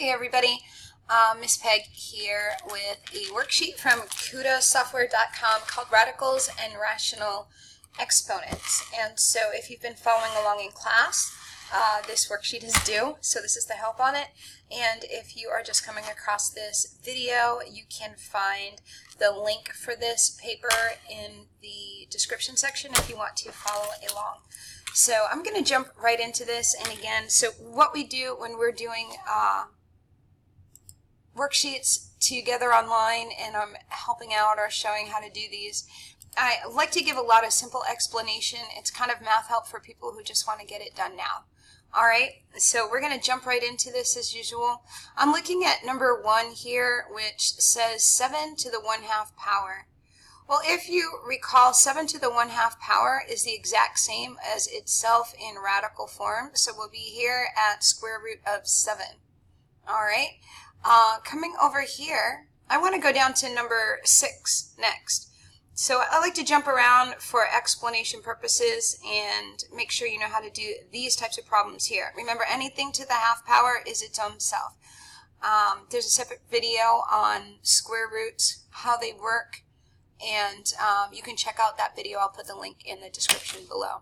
Hey everybody, Miss Peg here with a worksheet from kudasoftware.com called Radicals and Rational Exponents. And so if you've been following along in class, this worksheet is due, so this is the help on it. And if you are just coming across this video, you can find the link for this paper in the description section if you want to follow along. So I'm going to jump right into this, and again, so what we do when we're doing worksheets together online and I'm helping out or showing how to do these, I like to give a lot of simple explanation. It's kind of math help for people who just want to get it done now. Alright, so we're going to jump right into this as usual. I'm looking at number 1 here, which says 7 to the 1/2 power. Well, if you recall, 7 to the 1/2 power is the exact same as itself in radical form, so we'll be here at square root of 7. Alright, coming over here, I want to go down to number 6 next. So I like to jump around for explanation purposes and make sure you know how to do these types of problems here. Remember, anything to the half power is its own self. There's a separate video on square roots, how they work, and you can check out that video. I'll put the link in the description below.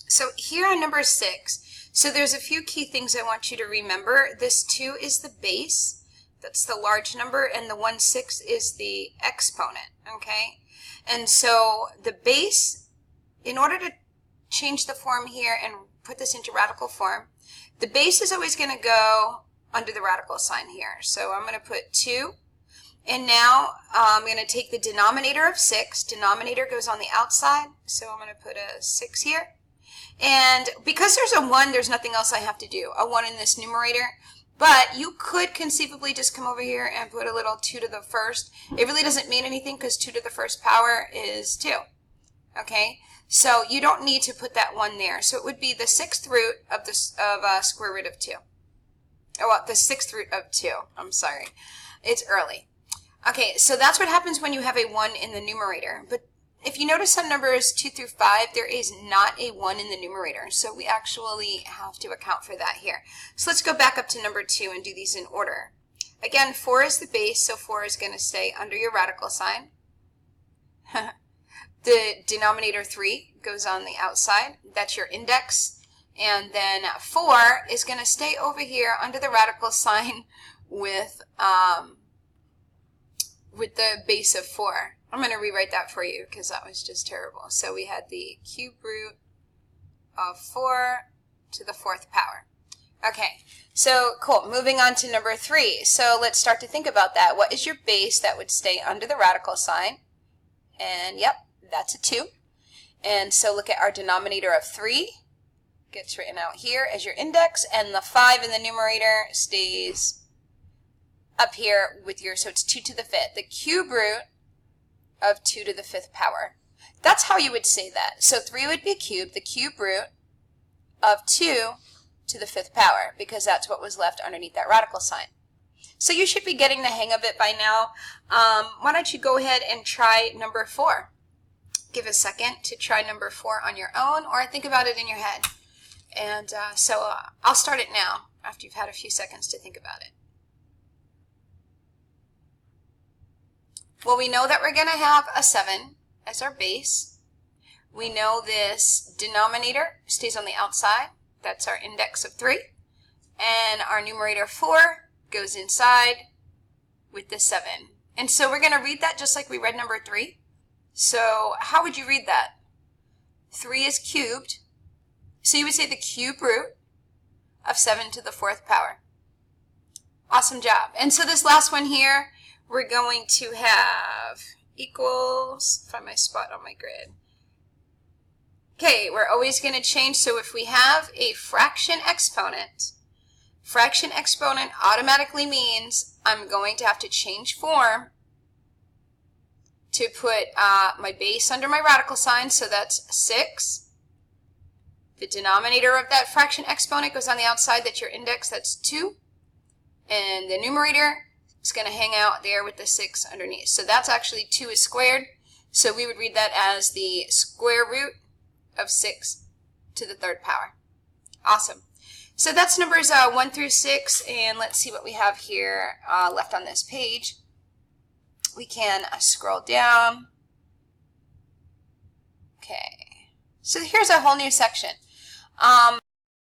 So here on number 6, so there's a few key things I want you to remember. This 2 is the base. That's the large number, and the 1/6 is the exponent, okay? And so the base, in order to change the form here and put this into radical form, the base is always going to go under the radical sign here. So I'm going to put 2, and now I'm going to take the denominator of 6. Denominator goes on the outside, so I'm going to put a 6 here. And because there's a 1, there's nothing else I have to do. A 1 in this numerator. But you could conceivably just come over here and put a little 2 to the 1st. It really doesn't mean anything because 2 to the 1st power is 2. Okay? So you don't need to put that 1 there. So it would be the 6th root of the square root of 2. Oh, well, the 6th root of 2. I'm sorry. It's early. Okay, so that's what happens when you have a 1 in the numerator. But if you notice on numbers 2 through 5, there is not a 1 in the numerator. So we actually have to account for that here. So let's go back up to number 2 and do these in order. Again, 4 is the base, so 4 is going to stay under your radical sign. The denominator 3 goes on the outside. That's your index. And then 4 is going to stay over here under the radical sign with the base of 4. I'm going to rewrite that for you because that was just terrible. So we had the cube root of 4 to the 4th power. Okay, so cool. Moving on to number 3. So let's start to think about that. What is your base that would stay under the radical sign? And yep, that's a 2. And so look at our denominator of 3. Gets written out here as your index. And the 5 in the numerator stays up here with your, so it's 2 to the 5th. The cube root of 2 to the 5th power. That's how you would say that. So 3 would be a cube, the cube root of 2 to the 5th power, because that's what was left underneath that radical sign. So you should be getting the hang of it by now. Why don't you go ahead and try number 4. Give a second to try number 4 on your own, or think about it in your head. And so I'll start it now after you've had a few seconds to think about it. Well, we know that we're going to have a 7 as our base. We know this denominator stays on the outside. That's our index of 3. And our numerator 4 goes inside with the 7. And so we're going to read that just like we read number 3. So how would you read that? 3 is cubed. So you would say the cube root of 7 to the 4th power. Awesome job. And so this last one here, we're going to have equals, find my spot on my grid. Okay, we're always going to change. So if we have a fraction exponent automatically means I'm going to have to change form to put my base under my radical sign. So that's 6. The denominator of that fraction exponent goes on the outside. That's your index. That's 2. And the numerator, it's going to hang out there with the 6 underneath. So that's actually 2 is squared. So we would read that as the square root of 6 to the 3rd power. Awesome. So that's numbers 1 through 6, and let's see what we have here left on this page. We can scroll down. Okay, so here's a whole new section.